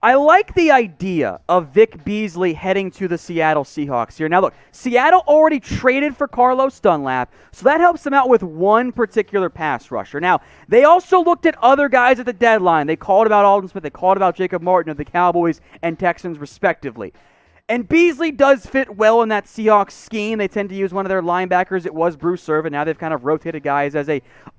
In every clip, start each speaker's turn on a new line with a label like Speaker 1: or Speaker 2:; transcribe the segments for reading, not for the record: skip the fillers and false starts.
Speaker 1: I like the idea of Vic Beasley heading to the Seattle Seahawks here. Now, look, Seattle already traded for Carlos Dunlap, so that helps them out with one particular pass rusher. Now, they also looked at other guys at the deadline. They called about Aldon Smith. They called about Jacob Martin of the Cowboys and Texans, respectively. And Beasley does fit well in that Seahawks scheme. They tend to use one of their linebackers. It was Bruce Irvin. Now they've kind of rotated guys as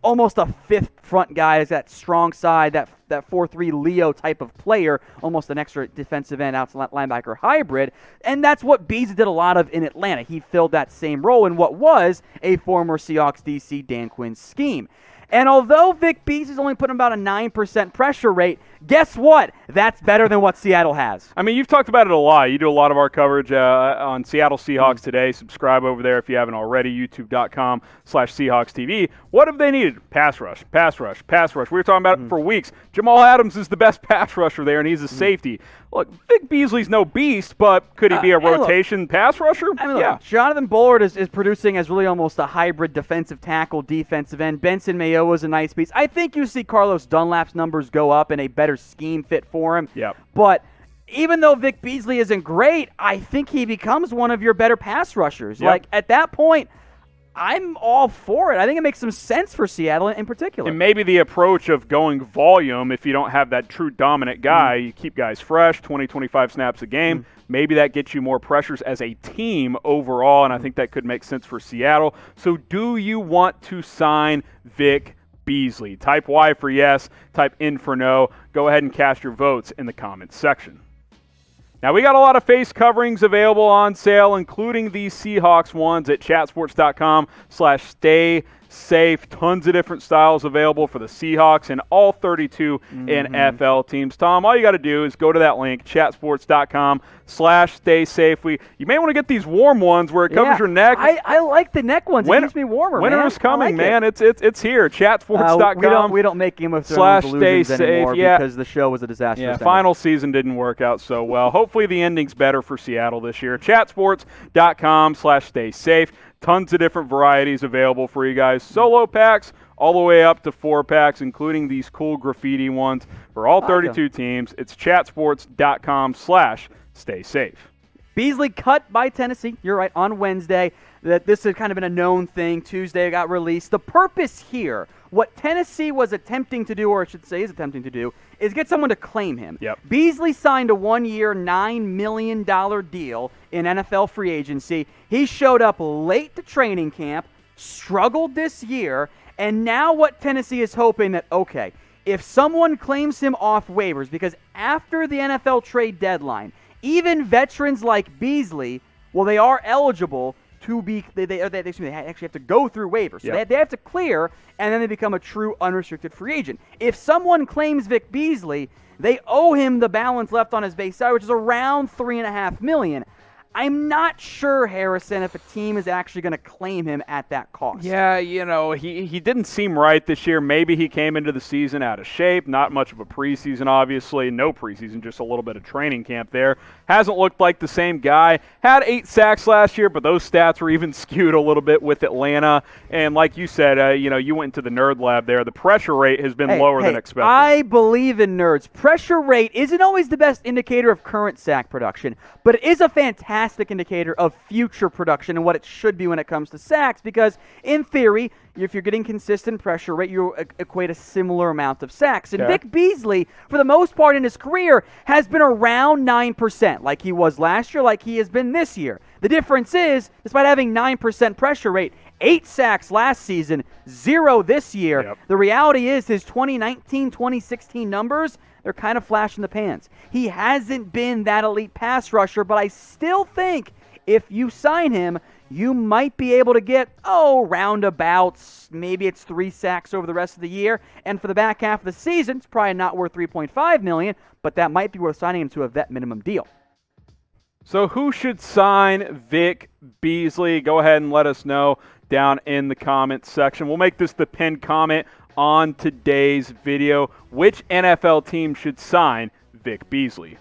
Speaker 1: almost a fifth front guy, as that strong side, that 4-3 Leo type of player, almost an extra defensive end outside linebacker hybrid. And that's what Beasley did a lot of in Atlanta. He filled that same role in what was a former Seahawks DC Dan Quinn scheme. And although Vic Beasley's only putting about a 9% pressure rate, guess what? That's better than what Seattle has.
Speaker 2: I mean, you've talked about it a lot. You do a lot of our coverage on Seattle Seahawks Today. Subscribe over there if you haven't already, youtube.com/SeahawksTV. What have they needed? Pass rush, pass rush, pass rush. We were talking about it for weeks. Jamal Adams is the best pass rusher there, and he's a safety. Look, Vic Beasley's no beast, but could he be a rotation pass rusher?
Speaker 1: I mean, look, Jonathan Bullard is producing as really almost a hybrid defensive tackle, defensive end. Benson Mayo is a nice piece. I think you see Carlos Dunlap's numbers go up and a better scheme fit for him.
Speaker 2: Yep.
Speaker 1: But even though Vic Beasley isn't great, I think he becomes one of your better pass rushers.
Speaker 2: Yep.
Speaker 1: Like, at that point, I'm all for it. I think it makes some sense for Seattle in particular.
Speaker 2: And maybe the approach of going volume, if you don't have that true dominant guy, you keep guys fresh, 20, 25 snaps a game. Maybe that gets you more pressures as a team overall, and I think that could make sense for Seattle. So do you want to sign Vic Beasley? Type Y for yes, type N for no. Go ahead and cast your votes in the comments section. Now, we got a lot of face coverings available on sale, including these Seahawks ones at chatsports.com/stay safe. Tons of different styles available for the Seahawks and all 32 NFL teams. Tom, all you got to do is go to that link, chatsports.com/stay safe. You may want to get these warm ones where it covers your neck.
Speaker 1: I like the neck ones. It keeps me warmer,
Speaker 2: Winter is coming, man. It's here. Chatsports.com.
Speaker 1: We don't make Game of Thrones illusions anymore because the show was a disaster.
Speaker 2: Yeah, final season didn't work out so well. Hopefully the ending's better for Seattle this year. Chatsports.com/stay safe. Tons of different varieties available for you guys. Solo packs all the way up to 4-packs, including these cool graffiti ones for all 32 teams. It's chatsports.com/stay safe.
Speaker 1: Beasley cut by Tennessee. You're right, on Wednesday. That this had kind of been a known thing. Tuesday it got released. The purpose here, what Tennessee was attempting to do, or I should say is attempting to do, is get someone to claim him.
Speaker 2: Yep.
Speaker 1: Beasley signed a 1-year, $9 million deal in NFL free agency. He showed up late to training camp, struggled this year, and now what Tennessee is hoping that, okay, if someone claims him off waivers, because after the NFL trade deadline, even veterans like Beasley, well, they are eligible to be, they actually have to go through waivers. So they have to clear, and then they become a true unrestricted free agent. If someone claims Vic Beasley, they owe him the balance left on his base salary, which is around $3.5 million. I'm not sure, Harrison, if a team is actually going to claim him at that cost.
Speaker 2: Yeah, he didn't seem right this year. Maybe he came into the season out of shape. Not much of a preseason, obviously. No preseason, just a little bit of training camp there. Hasn't looked like the same guy. Had 8 sacks last year, but those stats were even skewed a little bit with Atlanta. And like you said, you went into the nerd lab there. The pressure rate has been lower than expected.
Speaker 1: I believe in nerds. Pressure rate isn't always the best indicator of current sack production, but it is a fantastic indicator of future production and what it should be when it comes to sacks, because in theory, if you're getting consistent pressure rate, you equate a similar amount of sacks. And Vic Beasley, for the most part in his career, has been around 9%, like he was last year, like he has been this year. The difference is, despite having 9% pressure rate, 8 sacks last season, 0 this year, the reality is his 2019-2016 numbers, they're kind of flash in the pans. He hasn't been that elite pass rusher, but I still think if you sign him, you might be able to get, roundabouts. Maybe it's 3 sacks over the rest of the year. And for the back half of the season, it's probably not worth $3.5 million, but that might be worth signing him to a vet minimum deal.
Speaker 2: So who should sign Vic Beasley? Go ahead and let us know down in the comments section. We'll make this the pinned comment on today's video. Which NFL team should sign Vic Beasley?